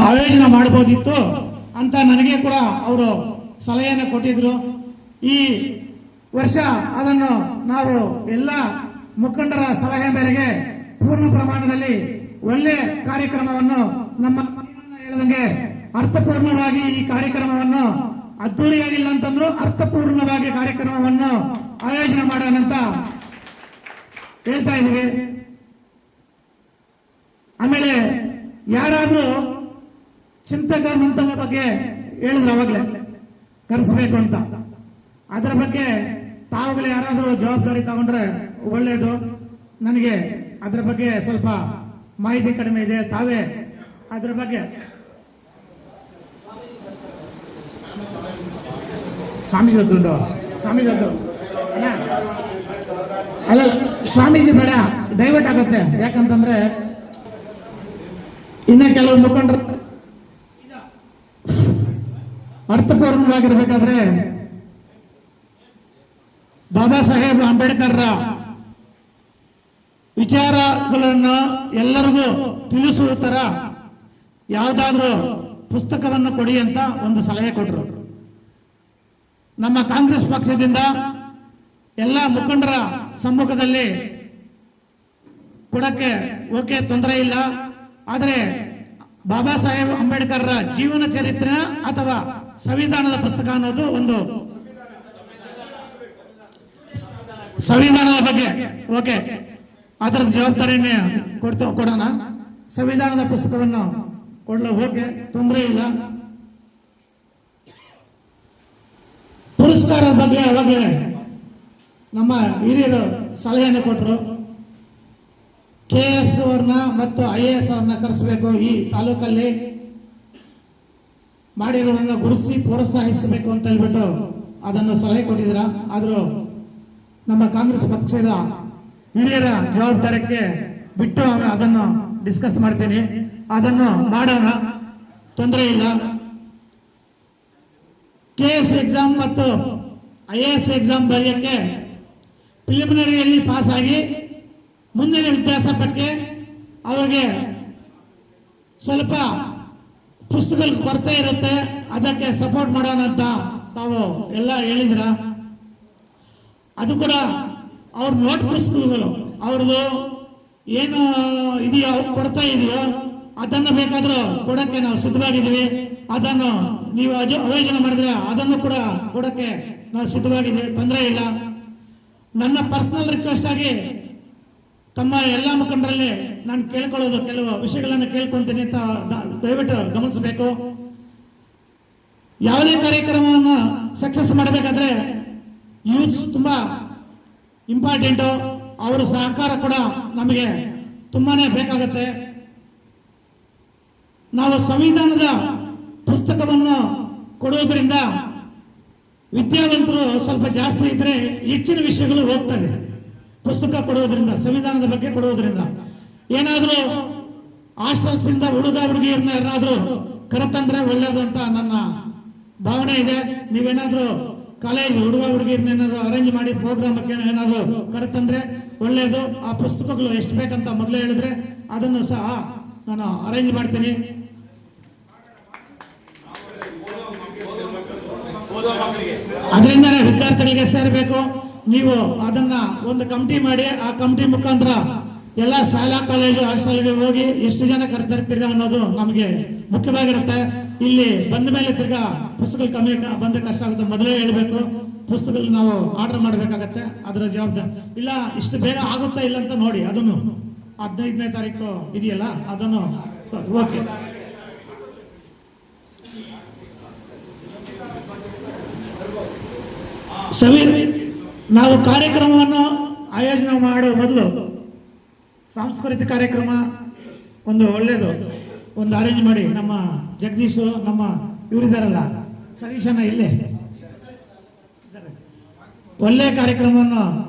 ಆಯೋಜನೆ ಮಾಡಬಹುದಿತ್ತು ಅಂತ ನನಗೆ ಕೂಡ ಅವರು ಸಲಹೆಯನ್ನು ಕೊಟ್ಟಿದ್ರು. ಈ ವರ್ಷ ಅದನ್ನು ನಾವು ಎಲ್ಲ ಮುಖಂಡರ ಸಲಹೆ ಮೇರೆಗೆ ಪೂರ್ಣ ಪ್ರಮಾಣದಲ್ಲಿ ಒಳ್ಳೆ ಕಾರ್ಯಕ್ರಮವನ್ನು ನಮ್ಮ ಹೇಳಿದಂಗೆ ಅರ್ಥಪೂರ್ಣವಾಗಿ ಈ ಕಾರ್ಯಕ್ರಮವನ್ನು ಅದ್ದೂರಿಯಾಗಿಲ್ಲ ಅಂತಂದ್ರು ಅರ್ಥಪೂರ್ಣವಾಗಿ ಕಾರ್ಯಕ್ರಮವನ್ನು ಆಯೋಜನೆ ಮಾಡೋಣ ಅಂತ ಹೇಳ್ತಾ ಇದೀವಿ. ಆಮೇಲೆ ಯಾರಾದ್ರೂ ಚಿಂತಕ ಮಂಥನ ಬಗ್ಗೆ ಹೇಳಿದ್ರು ಅವಾಗಲೇ ಕರೆಸಬೇಕು ಅಂತ. ಅದರ ಬಗ್ಗೆ ತಾವುಗಳು ಯಾರಾದರೂ ಜವಾಬ್ದಾರಿ ತಗೊಂಡ್ರೆ ಒಳ್ಳೆಯದು. ನನಗೆ ಅದರ ಬಗ್ಗೆ ಸ್ವಲ್ಪ ಮಾಹಿತಿ ಕಡಿಮೆ ಇದೆ. ತಾವೇ ಅದರ ಬಗ್ಗೆ ಸ್ವಾಮೀಜಿ ಅಲ್ಲ, ಸ್ವಾಮೀಜಿ ಬೇಡ, ಡೈವರ್ಟ್ ಆಗುತ್ತೆ. ಯಾಕಂತಂದ್ರೆ ಇನ್ನ ಕೆಲವು ಮುಖಂಡರು ಅರ್ಥಪೂರ್ಣವಾಗಿರ್ಬೇಕಾದ್ರೆ ಬಾಬಾ ಸಾಹೇಬ್ ಅಂಬೇಡ್ಕರ್ ವಿಚಾರಗಳನ್ನು ಎಲ್ಲರಿಗೂ ತಿಳಿಸುವ ತರ ಯಾವುದಾದ್ರೂ ಪುಸ್ತಕವನ್ನು ಕೊಡಿ ಅಂತ ಒಂದು ಸಲಹೆ ಕೊಟ್ಟರು. ನಮ್ಮ ಕಾಂಗ್ರೆಸ್ ಪಕ್ಷದಿಂದ ಎಲ್ಲ ಮುಖಂಡರ ಸಮ್ಮುಖದಲ್ಲಿ ಕೊಡಕ್ಕೆ ಓಕೆ, ತೊಂದರೆ ಇಲ್ಲ. ಆದರೆ ಬಾಬಾ ಸಾಹೇಬ್ ಅಂಬೇಡ್ಕರ್ ಜೀವನ ಚರಿತ್ರೆ ಅಥವಾ ಸಂವಿಧಾನದ ಪುಸ್ತಕ ಅನ್ನೋದು ಒಂದು ಸಂವಿಧಾನದ ಬಗ್ಗೆ ಓಕೆ, ಅದರ ಜವಾಬ್ದಾರಿಯನ್ನೇ ಕೊಡೋಣ. ಸಂವಿಧಾನದ ಪುಸ್ತಕವನ್ನು ಕೊಡಲು ಓಕೆ, ತೊಂದರೆ ಇಲ್ಲ. ಪುರಸ್ಕಾರದ ಬಗ್ಗೆ ಅವಾಗಲೇ ನಮ್ಮ ಹಿರಿಯರು ಸಲಹೆಯನ್ನು ಕೊಟ್ಟರು. KS ಅವ್ರನ್ನ ಮತ್ತು IAS ಅವ್ರನ್ನ ಕರೆಸಬೇಕು, ಈ ತಾಲೂಕಲ್ಲಿ ಮಾಡಿರೋರನ್ನ ಗುರುತಿಸಿ ಪ್ರೋತ್ಸಾಹಿಸಬೇಕು ಅಂತ ಹೇಳ್ಬಿಟ್ಟು ಅದನ್ನು ಸಲಹೆ ಕೊಟ್ಟಿದ್ದೀರಾ. ಆದರೂ ನಮ್ಮ ಕಾಂಗ್ರೆಸ್ ಪಕ್ಷದ ಹಿರಿಯರ ಜವಾಬ್ದಾರಕ್ಕೆ ಬಿಟ್ಟು ಅದನ್ನು ಡಿಸ್ಕಸ್ ಮಾಡ್ತೀನಿ. ಅದನ್ನು ಮಾಡೋಣ, ತೊಂದರೆ ಇಲ್ಲ. KS ಎಕ್ಸಾಮ್ ಮತ್ತು IAS ಎಕ್ಸಾಮ್ ಬರೆಯೋಕ್ಕೆ ಪ್ರಿಲಿಮಿನರಿಯಲ್ಲಿ ಪಾಸ್ ಆಗಿ ಮುಂದಿನ ವಿದ್ಯಾಸಂಸ್ಥೆಗೆ ಅವರಿಗೆ ಸ್ವಲ್ಪ ಪುಸ್ತಕಗಳ ಕೊರತೆ ಇರುತ್ತೆ, ಅದಕ್ಕೆ ಸಪೋರ್ಟ್ ಮಾಡೋಣ ಅಂತ ತಾವು ಎಲ್ಲ ಹೇಳಿದ್ರ. ಅದು ಕೂಡ ಅವ್ರ ನೋಟ್ ಪುಸ್ತಕಗಳು ಅವ್ರದ್ದು ಏನು ಇದೆಯೋ ಕೊರತೆ ಇದೆಯೋ ಅದನ್ನು ಬೇಕಾದ್ರೂ ಕೊಡಕ್ಕೆ ನಾವು ಸಿದ್ಧವಾಗಿದ್ದೀವಿ. ಅದನ್ನು ನೀವು ಆಯೋಜನೆ ಮಾಡಿದ್ರೆ ಅದನ್ನು ಕೂಡ ಕೊಡಕ್ಕೆ ನಾವು ಸಿದ್ಧವಾಗಿದ್ದೀವಿ, ತೊಂದರೆ ಇಲ್ಲ. ನನ್ನ ಪರ್ಸನಲ್ ರಿಕ್ವೆಸ್ಟ್ ಆಗಿ ತಮ್ಮ ಎಲ್ಲ ಮುಖಂಡರಲ್ಲಿ ನಾನು ಕೇಳ್ಕೊಳ್ಳೋದು, ಕೆಲವು ವಿಷಯಗಳನ್ನು ಕೇಳ್ಕೊಂತೀನಿ ಅಂತ ದಯವಿಟ್ಟು ಗಮನಿಸಬೇಕು. ಯಾವುದೇ ಕಾರ್ಯಕ್ರಮವನ್ನು ಸಕ್ಸಸ್ ಮಾಡಬೇಕಾದ್ರೆ ಯೂತ್ಸ್ ತುಂಬಾ ಇಂಪಾರ್ಟೆಂಟು. ಅವರ ಸಹಕಾರ ಕೂಡ ನಮಗೆ ತುಂಬಾನೇ ಬೇಕಾಗತ್ತೆ. ನಾವು ಸಂವಿಧಾನದ ಪುಸ್ತಕವನ್ನು ಕೊಡುವುದರಿಂದ ವಿದ್ಯಾವಂತರು ಸ್ವಲ್ಪ ಜಾಸ್ತಿ ಇದ್ರೆ ಹೆಚ್ಚಿನ ವಿಷಯಗಳು ಹೋಗ್ತದೆ. ಪುಸ್ತಕ ಕೊಡುವುದರಿಂದ, ಸಂವಿಧಾನದ ಬಗ್ಗೆ ಕೊಡುವುದರಿಂದ ಏನಾದರೂ ಹಾಸ್ಟೆಲ್ಸ್ ಇಂದ ಹುಡುಗ ಹುಡುಗಿಯರನ್ನ ಏನಾದರೂ ಕರೆತಂದ್ರೆ ಒಳ್ಳೇದು ಅಂತ ನನ್ನ ಭಾವನೆ ಇದೆ. ನೀವೇನಾದ್ರೂ ಕಾಲೇಜ್ ಹುಡುಗ ಹುಡುಗಿಯರನ್ನ ಏನಾದ್ರು ಅರೇಂಜ್ ಮಾಡಿ ಪ್ರೋಗ್ರಾಮಕ್ಕೆ ಏನಾದ್ರು ಕರೆತಂದ್ರೆ ಒಳ್ಳೇದು. ಆ ಪುಸ್ತಕಗಳು ಎಷ್ಟು ಬೇಕಂತ ಮೊದಲೇ ಹೇಳಿದ್ರೆ ಅದನ್ನು ಸಹ ನಾನು ಅರೇಂಜ್ ಮಾಡ್ತೀನಿ. ಅದರಿಂದನೇ ವಿದ್ಯಾರ್ಥಿಗಳಿಗೆ ಸೇರಬೇಕು. ನೀವು ಅದನ್ನ ಒಂದು ಕಮಿಟಿ ಮಾಡಿ, ಆ ಕಮಿಟಿ ಮುಖಾಂತರ ಎಲ್ಲ ಶಾಲಾ ಕಾಲೇಜು ಹಾಸ್ಟೆಲ್ಗೆ ಹೋಗಿ ಎಷ್ಟು ಜನ ಕರೆತರ್ತೀರ ಅನ್ನೋದು ನಮಗೆ ಮುಖ್ಯವಾಗಿರುತ್ತೆ. ಇಲ್ಲಿ ಬಂದ ಮೇಲೆ ತಿರ್ಗಾ ಪುಸ್ತಕಗಳು ಕಮ್ಮಿ ಬಂದ್ರೆ ಕಷ್ಟ ಆಗುತ್ತೆ. ಮೊದಲೇ ಹೇಳ್ಬೇಕು, ಪುಸ್ತಕಗಳು ನಾವು ಆರ್ಡರ್ ಮಾಡಬೇಕಾಗತ್ತೆ. ಅದರ ಜವಾಬ್ದಾರಿ ಇಲ್ಲ, ಇಷ್ಟು ಬೇಗ ಆಗುತ್ತಾ ಇಲ್ಲ ಅಂತ ನೋಡಿ. ಅದನ್ನು 15ನೇ ತಾರೀಕು ಇದೆಯಲ್ಲ, ಅದನ್ನು ಓಕೆ. ನಾವು ಕಾರ್ಯಕ್ರಮವನ್ನು ಆಯೋಜನೆ ಮಾಡುವ ಮೊದಲು ಸಾಂಸ್ಕೃತಿಕ ಕಾರ್ಯಕ್ರಮ ಒಂದು ಒಳ್ಳೇದು ಒಂದು ಅರೇಂಜ್ ಮಾಡಿ. ನಮ್ಮ ಜಗದೀಶ್, ನಮ್ಮ ಇವರಿದ್ದಾರಲ್ಲ ಸತೀಶನ, ಇಲ್ಲೇ ಒಳ್ಳೆ ಕಾರ್ಯಕ್ರಮವನ್ನು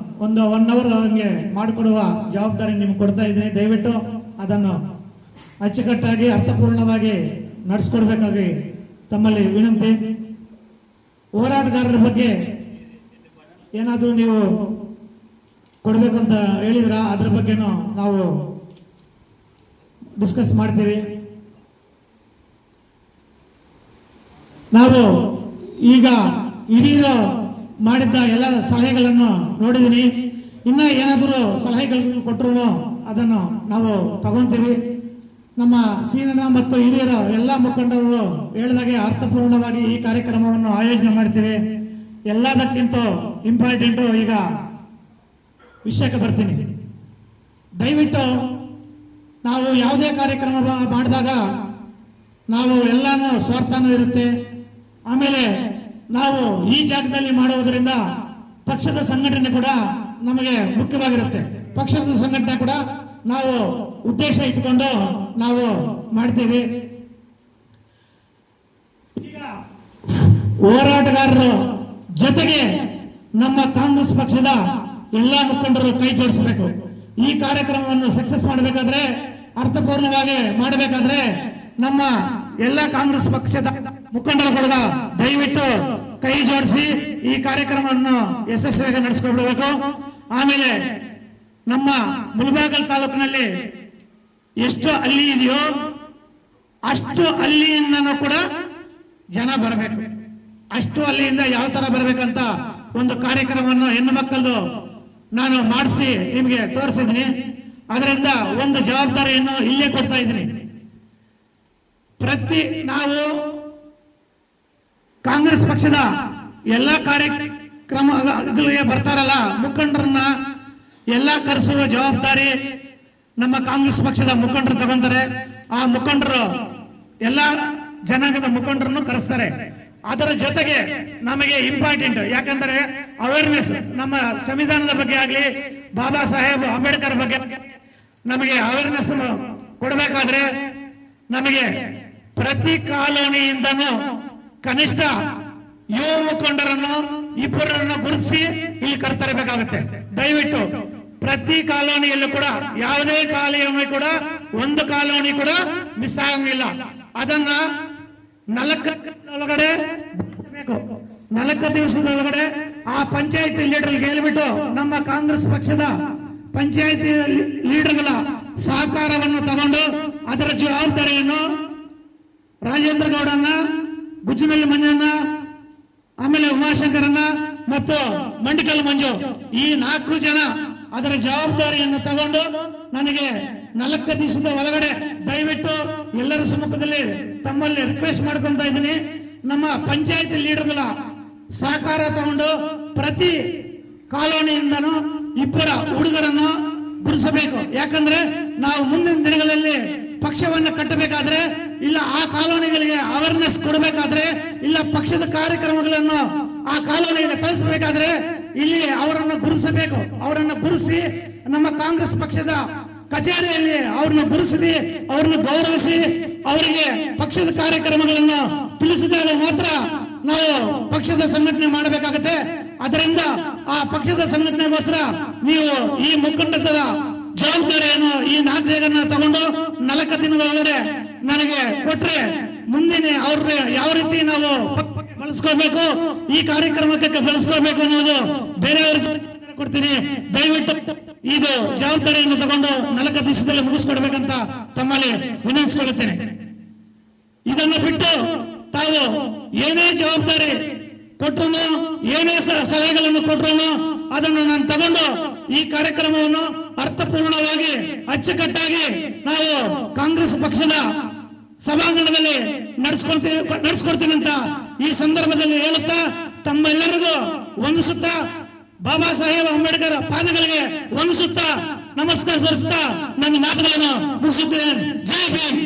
ಒಂದು 1 hour ಹಂಗೆ ಮಾಡಿಕೊಡುವ ಜವಾಬ್ದಾರಿ ನಿಮ್ಗೆ ಕೊಡ್ತಾ ಇದ್ದೀನಿ. ದಯವಿಟ್ಟು ಅದನ್ನು ಅಚ್ಚುಕಟ್ಟಾಗಿ ಅರ್ಥಪೂರ್ಣವಾಗಿ ನಡೆಸ್ಕೊಡ್ಬೇಕಾಗಿ ತಮ್ಮಲ್ಲಿ ವಿನಂತಿ. ಹೋರಾಟಗಾರರ ಬಗ್ಗೆ ಏನಾದರೂ ನೀವು ಕೊಡ್ಬೇಕಂತ ಹೇಳಿದ್ರ, ಅದ್ರ ಬಗ್ಗೆನೂ ನಾವು ಡಿಸ್ಕಸ್ ಮಾಡ್ತೀವಿ. ನಾವು ಈಗ ಹಿರಿಯರು ಮಾಡಿದ್ದ ಎಲ್ಲ ಸಲಹೆಗಳನ್ನು ನೋಡಿದ್ದೀನಿ. ಇನ್ನ ಏನಾದರೂ ಸಲಹೆಗಳನ್ನು ಕೊಟ್ಟರು ಅದನ್ನು ನಾವು ತಗೊಂತೀವಿ. ನಮ್ಮ ಸೀನನ ಮತ್ತು ಹಿರಿಯರ ಎಲ್ಲ ಮುಖಂಡರು ಹೇಳಿದಾಗೆ ಅರ್ಥಪೂರ್ಣವಾಗಿ ಈ ಕಾರ್ಯಕ್ರಮವನ್ನು ಆಯೋಜನೆ ಮಾಡ್ತೀವಿ. ಎಲ್ಲದಕ್ಕಿಂತ ಇಂಪಾರ್ಟೆಂಟು ಈಗ ವಿಷಯಕ್ಕೆ ಬರ್ತೀನಿ. ದಯವಿಟ್ಟು ನಾವು ಯಾವುದೇ ಕಾರ್ಯಕ್ರಮ ಮಾಡಿದಾಗ ನಾವು ಎಲ್ಲಾನು ಸ್ವಾರ್ಥನೂ ಇರುತ್ತೆ. ಆಮೇಲೆ ನಾವು ಈ ಜಾಗದಲ್ಲಿ ಮಾಡುವುದರಿಂದ ಪಕ್ಷದ ಸಂಘಟನೆ ಕೂಡ ನಮಗೆ ಮುಖ್ಯವಾಗಿರುತ್ತೆ. ಪಕ್ಷದ ಸಂಘಟನೆ ಕೂಡ ನಾವು ಉದ್ದೇಶ ಇಟ್ಕೊಂಡು ನಾವು ಮಾಡ್ತೀವಿ. ಈಗ ಹೋರಾಟಗಾರರು ಜೊತೆಗೆ ನಮ್ಮ ಕಾಂಗ್ರೆಸ್ ಪಕ್ಷದ ಎಲ್ಲ ಮುಖಂಡರು ಕೈ ಜೋಡಿಸಬೇಕು. ಈ ಕಾರ್ಯಕ್ರಮವನ್ನು ಸಕ್ಸಸ್ ಮಾಡಬೇಕಾದ್ರೆ, ಅರ್ಥಪೂರ್ಣವಾಗಿ ಮಾಡಬೇಕಾದ್ರೆ ನಮ್ಮ ಎಲ್ಲ ಕಾಂಗ್ರೆಸ್ ಪಕ್ಷದ ಮುಖಂಡರು ಕೂಡ ದಯವಿಟ್ಟು ಕೈ ಜೋಡಿಸಿ ಈ ಕಾರ್ಯಕ್ರಮವನ್ನು ಯಶಸ್ವಿಯಾಗಿ ನಡೆಸಿಕೊಡ್ಬೇಕು. ಆಮೇಲೆ ನಮ್ಮ ಮುಳಬಾಗಿಲು ತಾಲೂಕಿನಲ್ಲಿ ಎಷ್ಟು ಹಳ್ಳಿ ಇದೆಯೋ ಅಷ್ಟು ಹಳ್ಳಿಯಿಂದನೂ ಕೂಡ ಜನ ಬರಬೇಕು. ಅಷ್ಟು ಹಳ್ಳಿಯಿಂದ ಯಾವ ತರ ಬರಬೇಕಂತ ಒಂದು ಕಾರ್ಯಕ್ರಮವನ್ನು ಹೆಣ್ಣು ಮಕ್ಕಳದು ನಾನು ಮಾಡಿಸಿ ನಿಮಗೆ ತೋರಿಸಿದ್ದೀನಿ. ಅದರಿಂದ ಒಂದು ಜವಾಬ್ದಾರಿಯನ್ನು ಇಲ್ಲೇ ಕೊಡ್ತಾ ಇದ್ದೀನಿ. ನಾವು ಕಾಂಗ್ರೆಸ್ ಪಕ್ಷದ ಎಲ್ಲ ಕಾರ್ಯಕ್ರಮಗಳಿಗೆ ಬರ್ತಾರಲ್ಲ ಮುಖಂಡರನ್ನ ಎಲ್ಲ ಕರೆಸುವ ಜವಾಬ್ದಾರಿ ನಮ್ಮ ಕಾಂಗ್ರೆಸ್ ಪಕ್ಷದ ಮುಖಂಡರು ತಗೊಂತಾರೆ. ಆ ಮುಖಂಡರು ಎಲ್ಲ ಜನಾಂಗದ ಮುಖಂಡರನ್ನು ಕರೆಸ್ತಾರೆ. ಅದರ ಜೊತೆಗೆ ನಮಗೆ ಇಂಪಾರ್ಟೆಂಟ್ ಯಾಕಂದ್ರೆ ಅವೇರ್ನೆಸ್, ನಮ್ಮ ಸಂವಿಧಾನದ ಬಗ್ಗೆ ಆಗಲಿ ಬಾಬಾ ಸಾಹೇಬ್ ಅಂಬೇಡ್ಕರ್ ಬಗ್ಗೆ ನಮಗೆ ಅವೇರ್ನೆಸ್ ಕೊಡಬೇಕಾದ್ರೆ ನಮಗೆ ಪ್ರತಿ ಕಾಲೋನಿಯಿಂದನೂ ಕನಿಷ್ಠ ಯುವ ಮುಖಂಡರನ್ನು ಇಬ್ಬರನ್ನು ಗುರುತಿಸಿ ಇಲ್ಲಿ ಕರ್ತರಬೇಕಾಗುತ್ತೆ. ದಯವಿಟ್ಟು ಪ್ರತಿ ಕಾಲೋನಿಯಲ್ಲೂ ಕೂಡ ಯಾವುದೇ ಕಾಲೋನಿ ಕೂಡ ಒಂದು ಕಾಲೋನಿ ಕೂಡ ಮಿಸ್ ಆಗಂಗಿಲ್ಲ. ಅದನ್ನ 4 ದಿವಸದೊಳಗಡೆ ಆ ಪಂಚಾಯತಿ ಲೀಡರ್ ಗೆಲ್ಬಿಟ್ಟು ನಮ್ಮ ಕಾಂಗ್ರೆಸ್ ಪಕ್ಷದ ಪಂಚಾಯತಿ ಲೀಡರ್ಗಳ ಸಹಕಾರವನ್ನು ತಗೊಂಡು ಅದರ ಜವಾಬ್ದಾರಿಯನ್ನು ರಾಜೇಂದ್ರ ಗೌಡನ್ನ, ಗುಜ್ಜಿಮಲ್ಲಿ ಮಂಜನ್ನ, ಆಮೇಲೆ ಉಮಾಶಂಕರನ್ನ ಮತ್ತು ಮಂಡಿಕಲ್ ಮಂಜು, ಈ 4 ಜನ ಅದರ ಜವಾಬ್ದಾರಿಯನ್ನು ತಗೊಂಡು ನನಗೆ 4 ದಿವಸದ ಒಳಗಡೆ ದಯವಿಟ್ಟು ಎಲ್ಲರ ಸಮ್ಮುಖದಲ್ಲಿ ತಮ್ಮಲ್ಲಿ ರಿಕ್ವೆಸ್ಟ್ ಮಾಡ್ಕೊಂತ ಇದ್ದೀನಿ. ನಮ್ಮ ಪಂಚಾಯತಿ ಲೀಡರ್ಗಳ ಸಹಕಾರ ತಗೊಂಡು ಪ್ರತಿ ಕಾಲೋನಿಯಿಂದನೂ ಇಬ್ಬರ ಹುಡುಗರನ್ನು ಗುರುಸಬೇಕು. ಯಾಕಂದ್ರೆ ನಾವು ಮುಂದಿನ ದಿನಗಳಲ್ಲಿ ಪಕ್ಷವನ್ನು ಕಟ್ಟಬೇಕಾದ್ರೆ, ಇಲ್ಲ ಆ ಕಾಲೋನಿಗಳಿಗೆ ಅವೇರ್ನೆಸ್ ಕೊಡಬೇಕಾದ್ರೆ, ಇಲ್ಲ ಪಕ್ಷದ ಕಾರ್ಯಕ್ರಮಗಳನ್ನು ಆ ಕಾಲೋನಿಗೆ ಕಳಿಸಬೇಕಾದ್ರೆ ಇಲ್ಲಿ ಅವರನ್ನು ಗುರುಸಬೇಕು. ಅವರನ್ನು ಗುರುಸಿ ನಮ್ಮ ಕಾಂಗ್ರೆಸ್ ಪಕ್ಷದ ಕಚೇರಿಯಲ್ಲಿ ಅವ್ರನ್ನ ಗುರುಸಿ ಅವ್ರನ್ನ ಗೌರವಿಸಿ ಅವರಿಗೆ ಪಕ್ಷದ ಕಾರ್ಯಕ್ರಮಗಳನ್ನು ತಿಳಿಸಿದಾಗ ಮಾತ್ರ ನಾವು ಪಕ್ಷದ ಸಂಘಟನೆ ಮಾಡಬೇಕಾಗುತ್ತೆ. ಅದರಿಂದ ಆ ಪಕ್ಷದ ಸಂಘಟನೆಗೋಸ್ಕರ ನೀವು ಈ ಮುಖಂಡತ್ವದ ಜವಾಬ್ದಾರಿಯನ್ನು ಈ 4 ಜನರನ್ನ ತಗೊಂಡು 4 ದಿನದೊಳಗಡೆ ನನಗೆ ಕೊಟ್ರೆ ಮುಂದಿನ ಅವ್ರ ಯಾವ ರೀತಿ ನಾವು ಬಳಸ್ಕೋಬೇಕು, ಈ ಕಾರ್ಯಕ್ರಮಕ್ಕೆ ಬಳಸ್ಕೋಬೇಕು ಅನ್ನೋದು ಬೇರೆಯವ್ರಿಗೆ ಕೊಡ್ತೀನಿ. ದಯವಿಟ್ಟು ಇದು ಜವಾಬ್ದಾರಿಯನ್ನು ತಗೊಂಡು 4 ದಿವಸದಲ್ಲಿ ಮುಗಿಸ್ಕೊಡ್ಬೇಕಂತ ತಮ್ಮಲ್ಲಿ ವಿನಂತಿಸಿಕೊಳ್ಳುತ್ತೇನೆ. ಇದನ್ನು ಬಿಟ್ಟು ತಾವು ಏನೇ ಜವಾಬ್ದಾರಿ ಕೊಟ್ಟರು, ಏನೇ ಸಲಹೆಗಳನ್ನು ಕೊಟ್ಟರು ಅದನ್ನು ನಾನು ತಗೊಂಡು ಈ ಕಾರ್ಯಕ್ರಮವನ್ನು ಅರ್ಥಪೂರ್ಣವಾಗಿ ಅಚ್ಚುಕಟ್ಟಾಗಿ ನಾವು ಕಾಂಗ್ರೆಸ್ ಪಕ್ಷದ ಸಭಾಂಗಣದಲ್ಲಿ ನಡೆಸ್ಕೊಡ್ತೀನಿ ಅಂತ ಈ ಸಂದರ್ಭದಲ್ಲಿ ಹೇಳುತ್ತಾ ತಮ್ಮೆಲ್ಲರಿಗೂ ವಂದಿಸುತ್ತಾ ಬಾಬಾ ಸಾಹೇಬ್ ಅಂಬೇಡ್ಕರ್ ಪಾದಗಳಿಗೆ ವಂದಿಸುತ್ತಾ ನಮಸ್ಕಾರ ಸಲ್ಲಿಸುತ್ತಾ ನನ್ನ ಮಾತುಗಳನ್ನು ಮುಗಿಸುತ್ತೇನೆ. ಜೈ ಭೀಮ್.